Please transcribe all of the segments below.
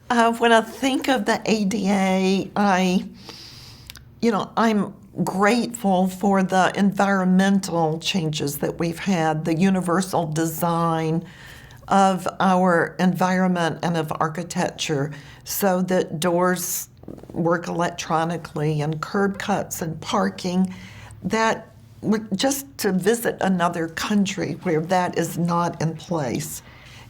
When I think of the ADA, I'm grateful for the environmental changes that we've had, the universal design of our environment and of architecture so that doors work electronically and curb cuts and parking. That just to visit another country where that is not in place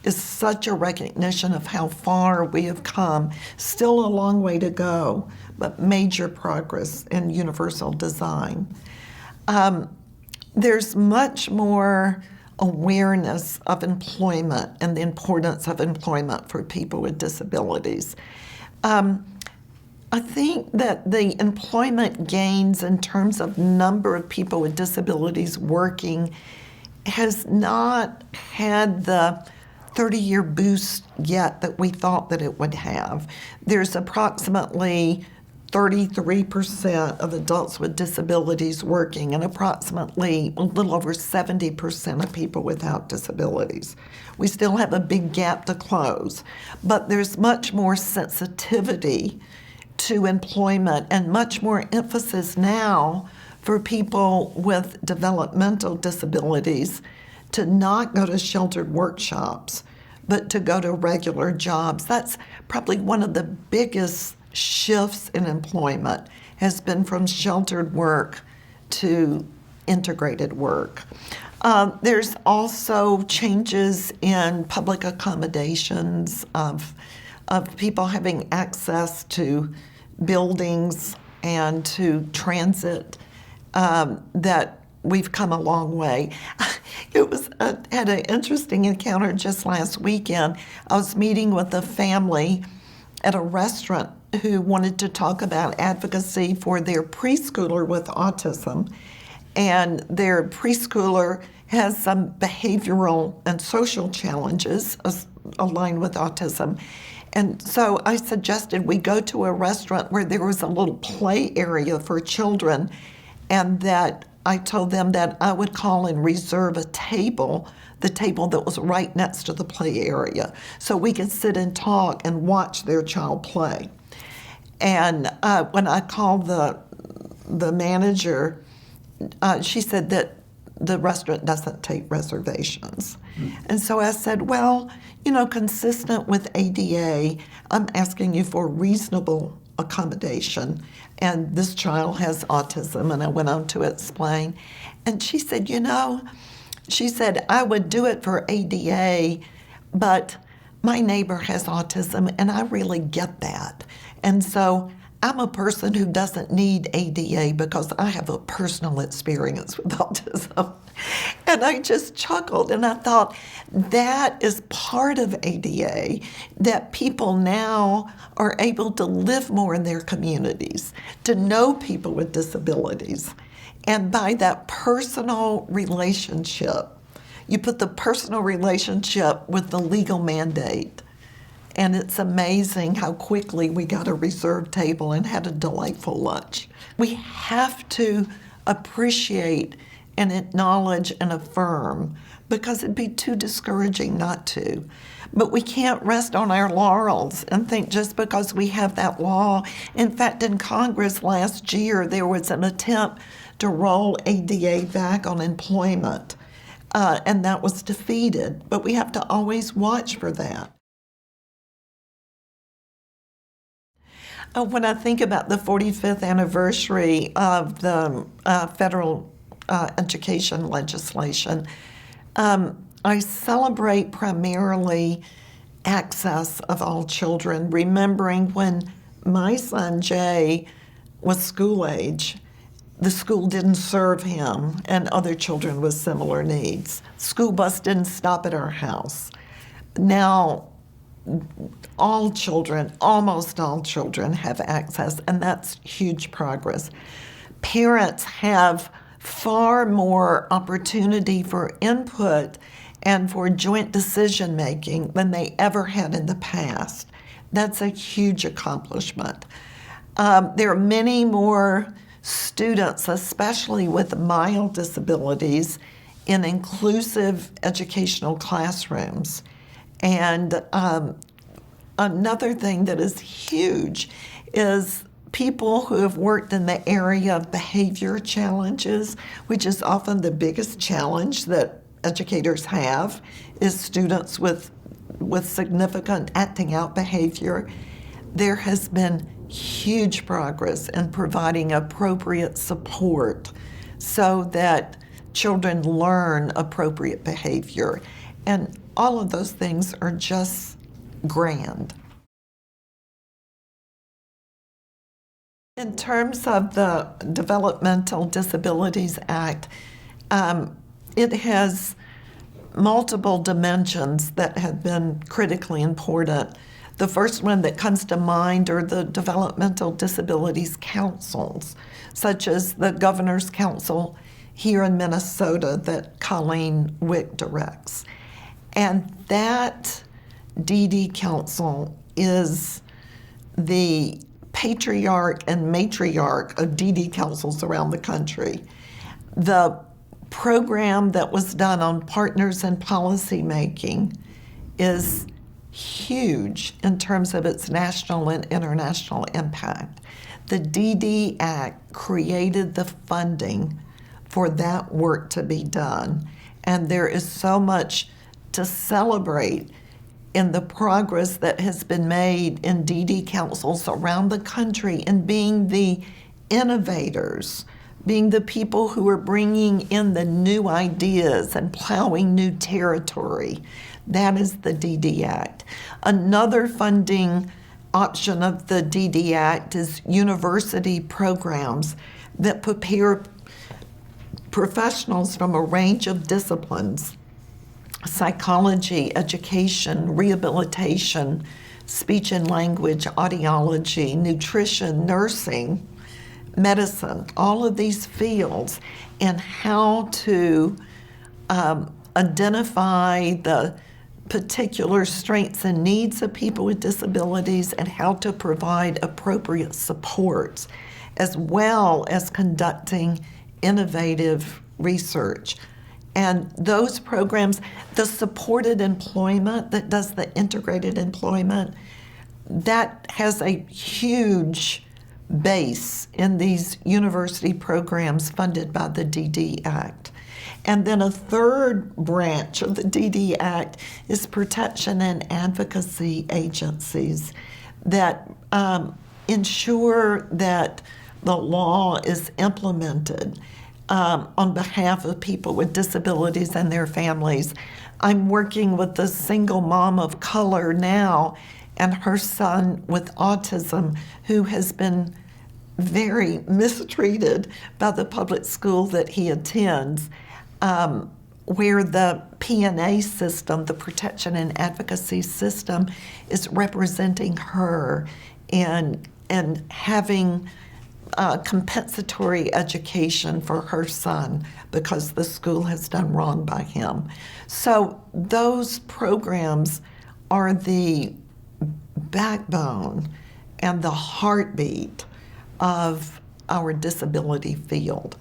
is such a recognition of how far we have come. Still a long way to go, but major progress in universal design. There's much more awareness of employment and the importance of employment for people with disabilities. I think that the employment gains in terms of number of people with disabilities working has not had the 30-year boost yet that we thought that it would have. There's approximately 33% of adults with disabilities working and approximately a little over 70% of people without disabilities. We still have a big gap to close, but there's much more sensitivity to employment and much more emphasis now for people with developmental disabilities to not go to sheltered workshops, but to go to regular jobs. That's probably one of the biggest shifts in employment has been from sheltered work to integrated work. There's also changes in public accommodations of people having access to buildings and to transit that we've come a long way. Had an interesting encounter just last weekend. I was meeting with a family at a restaurant who wanted to talk about advocacy for their preschooler with autism. And their preschooler has some behavioral and social challenges aligned with autism. And so I suggested we go to a restaurant where there was a little play area for children, and that I told them that I would call and reserve a table, the table that was right next to the play area, so we could sit and talk and watch their child play. And when I called the manager, she said that the restaurant doesn't take reservations. And so I said, well, consistent with ADA, I'm asking you for reasonable accommodation. And this child has autism, and I went on to explain. And she said, I would do it for ADA, but my neighbor has autism, and I really get that. And so I'm a person who doesn't need ADA because I have a personal experience with autism. And I just chuckled, and I thought, that is part of ADA, that people now are able to live more in their communities, to know people with disabilities. And by that personal relationship, you put the personal relationship with the legal mandate. And it's amazing how quickly we got a reserved table and had a delightful lunch. We have to appreciate and acknowledge and affirm, because it'd be too discouraging not to. But we can't rest on our laurels and think just because we have that law. In fact, in Congress last year, there was an attempt to roll ADA back on employment, and that was defeated. But we have to always watch for that. When I think about the 45th anniversary of the federal education legislation, I celebrate primarily access of all children, remembering when my son Jay was school age, the school didn't serve him and other children with similar needs. School bus didn't stop at our house. Now, all children, almost all children have access, and that's huge progress. Parents have far more opportunity for input and for joint decision making than they ever had in the past. That's a huge accomplishment. There are many more students, especially with mild disabilities, in inclusive educational classrooms. And another thing that is huge is people who have worked in the area of behavior challenges, which is often the biggest challenge that educators have, is students with significant acting out behavior. There has been huge progress in providing appropriate support so that children learn appropriate behavior. And all of those things are just grand. In terms of the Developmental Disabilities Act, it has multiple dimensions that have been critically important. The first one that comes to mind are the developmental disabilities councils, such as the Governor's Council here in Minnesota that Colleen Wick directs. And that DD Council is the patriarch and matriarch of DD councils around the country. The program that was done on partners in policy making is huge in terms of its national and international impact. The DD Act created the funding for that work to be done, and there is so much to celebrate in the progress that has been made in DD councils around the country in being the innovators, being the people who are bringing in the new ideas and plowing new territory. That is the DD Act. Another funding option of the DD Act is university programs that prepare professionals from a range of disciplines: psychology, education, rehabilitation, speech and language, audiology, nutrition, nursing, medicine, all of these fields, and how to identify the particular strengths and needs of people with disabilities and how to provide appropriate supports, as well as conducting innovative research. And those programs, the supported employment that does the integrated employment, that has a huge base in these university programs funded by the DD Act. And then a third branch of the DD Act is protection and advocacy agencies that ensure that the law is implemented on behalf of people with disabilities and their families. I'm working with a single mom of color now and her son with autism who has been very mistreated by the public school that he attends, where the P&A system, the protection and advocacy system, is representing her and having compensatory education for her son because the school has done wrong by him. So those programs are the backbone and the heartbeat of our disability field.